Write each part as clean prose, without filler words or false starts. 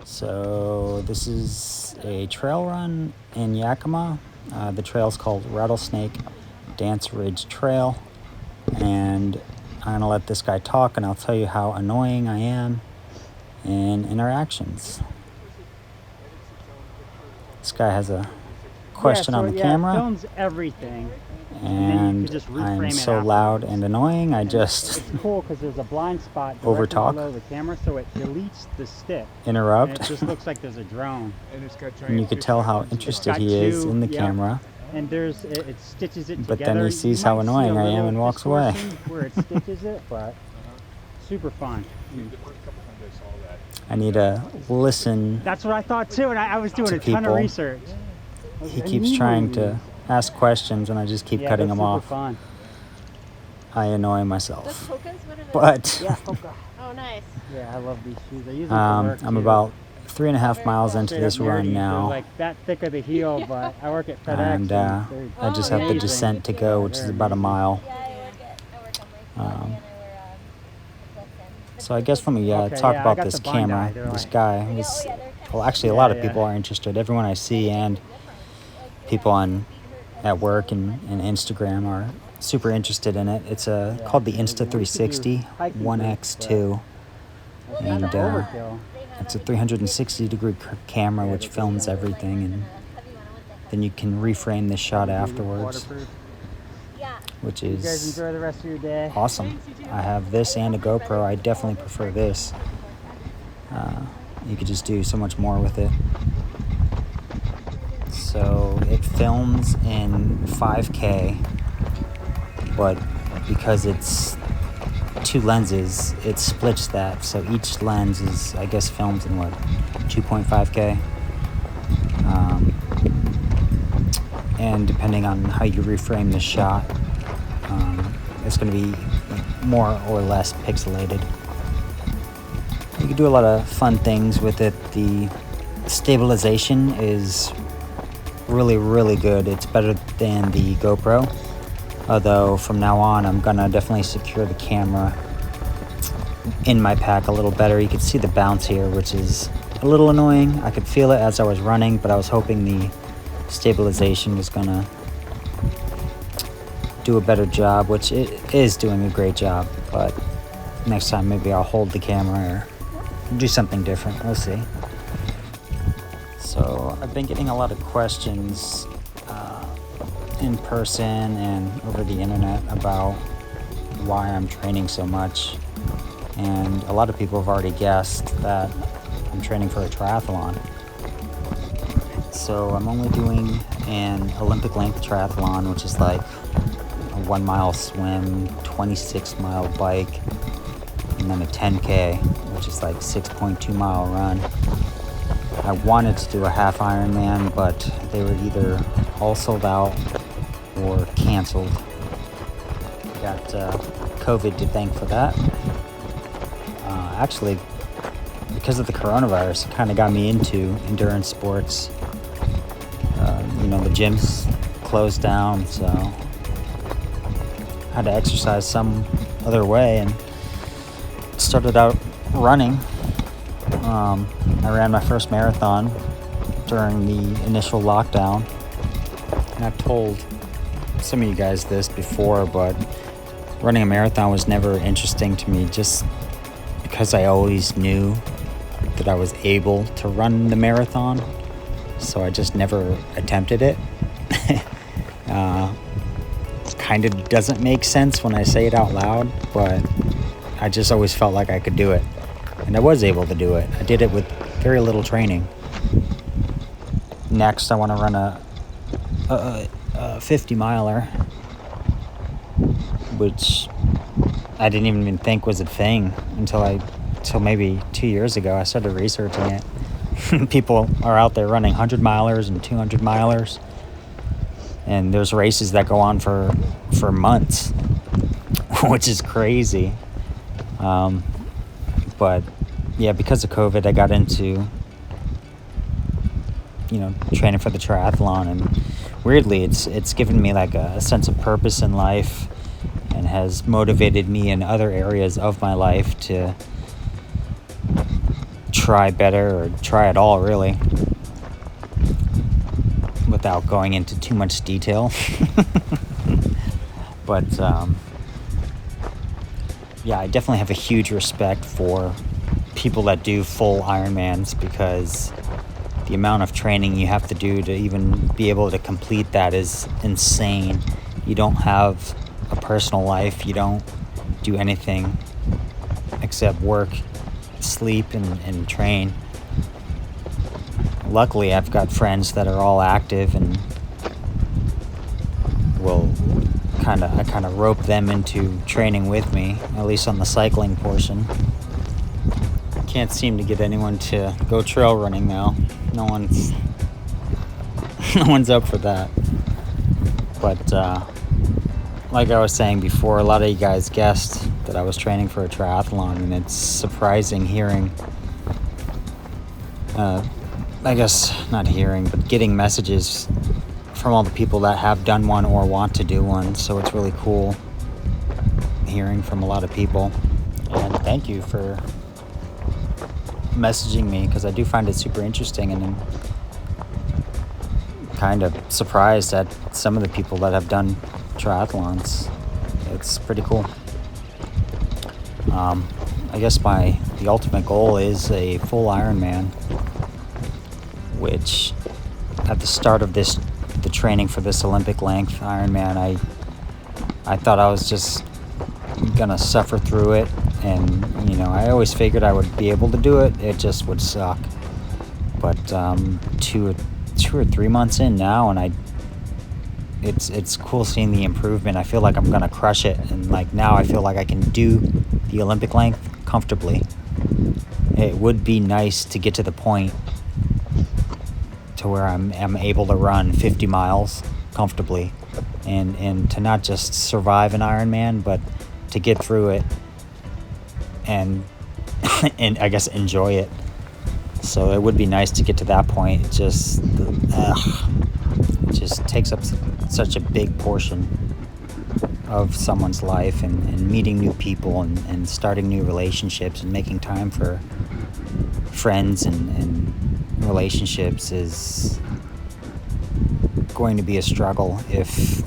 So this is a trail run in Yakima. The trail's called Rattlesnake Dance Ridge Trail, and I'm gonna let this guy talk and I'll tell you how annoying I am in interactions. This guy has a question on the camera. It films everything. And I'm so loud and annoying, I just it's cool because there's a blind spot overtalk, below the camera, so it deletes the stick. interrupt, and it just looks like there's a drone. and you could tell how interested he is in the camera. And it stitches it together. But then he sees how annoying I am and walks away. Where it stitches it, but super fun. I need to listen. That's what I thought too, and I was doing a ton of research. He keeps trying to ask questions, and I just keep cutting him off. Fun. I annoy myself. Those Hokas? What are those? But yeah, Hoka. Oh, nice. Yeah, I love these shoes. I use them for work I'm too. about 3.5 miles into this run now. They're like that thick of the heel, but I work at FedEx. And I just have the descent to go, which is about a mile. So I guess let me talk about this camera. This guy is, well, actually a lot of people are interested. Everyone I see and people at work and Instagram are super interested in it. It's called the Insta360 1X2, and it's a 360-degree camera which films everything, and then you can reframe the shot afterwards, which is you guys enjoy the rest of your day. Awesome. I have this and a GoPro. I definitely prefer this. You could just do so much more with it. So it films in 5K, but because it's two lenses, it splits that. So each lens is, I guess, films in 2.5K. And depending on how you reframe the shot, it's going to be more or less pixelated. You can do a lot of fun things with it. The stabilization is really, really good. It's better than the GoPro. Although from now on, I'm gonna definitely secure the camera in my pack a little better. You can see the bounce here, which is a little annoying. I could feel it as I was running, but I was hoping the stabilization was gonna do a better job, which it is doing a great job. But next time, maybe I'll hold the camera or do something different. We'll see. So I've been getting a lot of questions in person and over the internet about why I'm training so much. And a lot of people have already guessed that I'm training for a triathlon. So I'm only doing an Olympic length triathlon, which is like a 1 mile swim, 26-mile bike, and then a 10K, which is like 6.2 mile run. I wanted to do a half Ironman, but they were either all sold out or canceled. Got COVID to thank for that. Actually, because of the coronavirus, it kind of got me into endurance sports. The gyms closed down, so I had to exercise some other way and started out running. I ran my first marathon during the initial lockdown, and I've told some of you guys this before, but running a marathon was never interesting to me, just because I always knew that I was able to run the marathon, so I just never attempted it. Kind of doesn't make sense when I say it out loud, but I just always felt like I could do it. And I was able to do it. I did it with very little training. Next, I want to run a 50-miler, which I didn't even think was a thing until maybe 2 years ago. I started researching it. People are out there running 100-milers and 200-milers, and there's races that go on for months, which is crazy. But yeah, because of COVID, I got into training for the triathlon, and weirdly, it's given me like a sense of purpose in life, and has motivated me in other areas of my life to try better or try at all, really, without going into too much detail. But yeah, I definitely have a huge respect for people that do full Ironmans, because the amount of training you have to do to even be able to complete that is insane. You don't have a personal life. You don't do anything except work, sleep, and train. Luckily, I've got friends that are all active, and I kind of rope them into training with me, at least on the cycling portion. Can't seem to get anyone to go trail running now. No one's up for that. But like I was saying before, a lot of you guys guessed that I was training for a triathlon, and it's surprising hearing, I guess not hearing, but getting messages from all the people that have done one or want to do one. So it's really cool hearing from a lot of people. And thank you for messaging me, because I do find it super interesting, and I'm kind of surprised at some of the people that have done triathlons. It's pretty cool. I guess the ultimate goal is a full Ironman, which at the start of the training for this Olympic length Ironman, I thought I was just gonna suffer through it, and I always figured I would be able to do it. It just would suck. But 2 or 3 months in now, and it's cool seeing the improvement. I feel like I'm gonna crush it, and like now I feel like I can do the Olympic length comfortably. It would be nice to get to the point to where I'm able to run 50 miles comfortably, and to not just survive an Ironman, but to get through it and I guess enjoy it. So it would be nice to get to that point. It just takes up such a big portion of someone's life, and meeting new people, and starting new relationships, and making time for friends and relationships is going to be a struggle if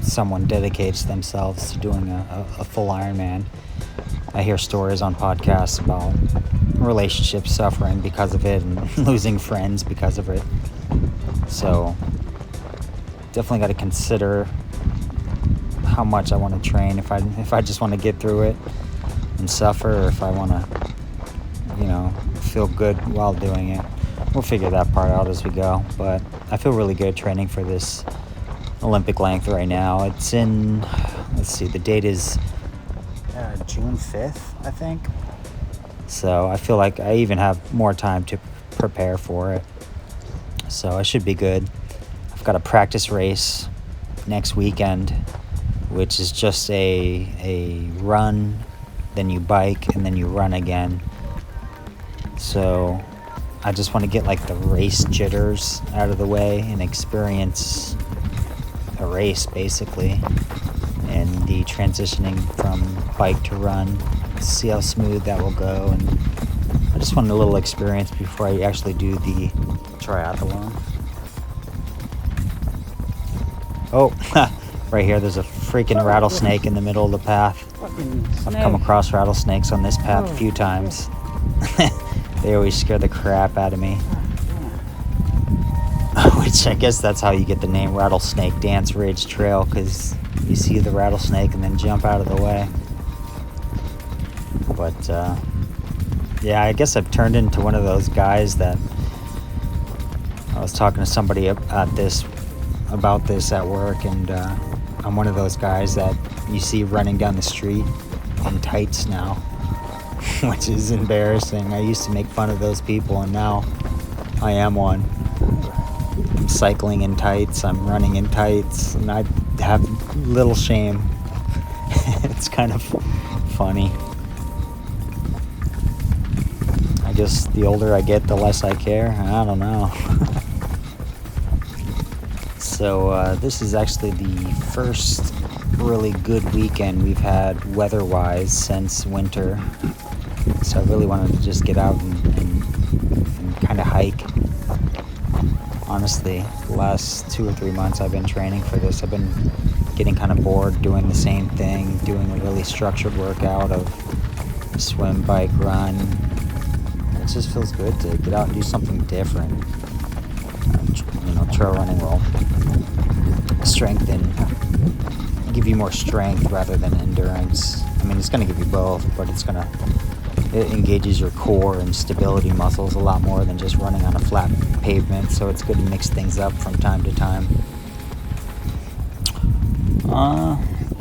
someone dedicates themselves to doing a full Ironman. I hear stories on podcasts about relationships suffering because of it, and losing friends because of it. So definitely got to consider how much I want to train, if I just want to get through it and suffer, or if I want to feel good while doing it. We'll figure that part out as we go, but I feel really good training for this Olympic length right now. It's in, let's see, the date is June 5th, I think. So I feel like I even have more time to prepare for it. So I should be good. I've got a practice race next weekend, which is just a run, then you bike, and then you run again. So I just want to get like the race jitters out of the way and experience a race basically, and the transitioning from bike to run, see how smooth that will go. And I just want a little experience before I actually do the triathlon. Oh, right here there's a freaking rattlesnake in the middle of the path. I've come across rattlesnakes on this path a few times. They always scare the crap out of me. Which I guess that's how you get the name Rattlesnake Dance Ridge Trail, because you see the rattlesnake and then jump out of the way. But yeah, I guess I've turned into one of those guys that I was talking to somebody about this at work, and I'm one of those guys that you see running down the street in tights now, which is embarrassing. I used to make fun of those people, and now I am one. I'm cycling in tights, I'm running in tights, and I have little shame. It's kind of funny. I guess the older I get, the less I care. I don't know. So this is actually the first really good weekend we've had weather-wise since winter. I really wanted to just get out and kind of hike. Honestly, the last 2 or 3 months I've been training for this. I've been getting kind of bored doing the same thing, doing a really structured workout of swim, bike, run. It just feels good to get out and do something different. Trail running will give you more strength rather than endurance. I mean, it's going to give you both, but it engages your core and stability muscles a lot more than just running on a flat pavement, so it's good to mix things up from time to time.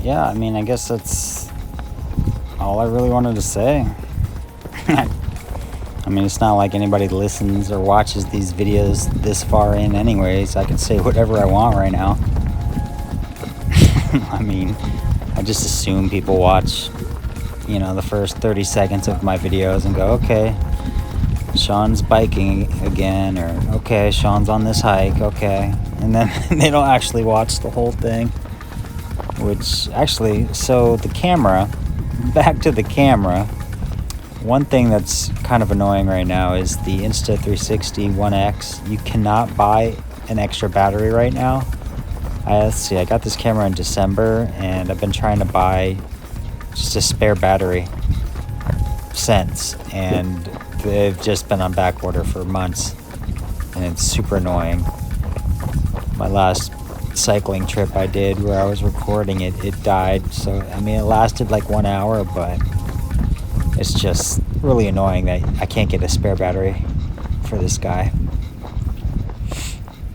Yeah, I mean, I guess that's all I really wanted to say. I mean, it's not like anybody listens or watches these videos this far in anyways. I can say whatever I want right now. I mean, I just assume people watch, the first 30 seconds of my videos and go, okay, Sean's biking again, or okay, Sean's on this hike, okay. And then they don't actually watch the whole thing. Which, actually, so the camera, back to the camera, one thing that's kind of annoying right now is the Insta360 One X. You cannot buy an extra battery right now. Let's see, I got this camera in December, and I've been trying to buy just a spare battery since, and they've just been on back order for months, and it's super annoying. My last cycling trip I did where I was recording it died, so I mean, it lasted like 1 hour, but it's just really annoying that I can't get a spare battery for this guy.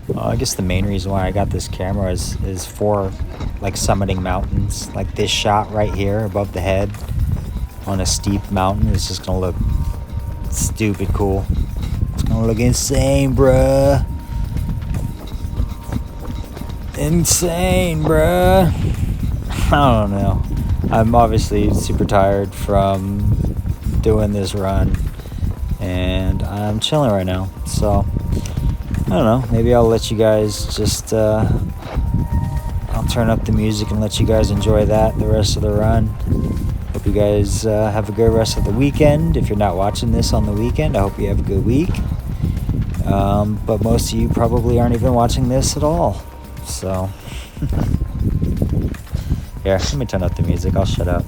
Well, I guess the main reason why I got this camera is for like summiting mountains. Like this shot right here above the head on a steep mountain is just gonna look stupid cool. It's gonna look insane, bruh. Insane, bruh. I don't know. I'm obviously super tired from doing this run, and I'm chilling right now. So I don't know. Maybe I'll let you guys just I'll turn up the music and let you guys enjoy that the rest of the run. Hope you guys have a good rest of the weekend. If you're not watching this on the weekend, I hope you have a good week. But most of you probably aren't even watching this at all. So, here, let me turn up the music. I'll shut up.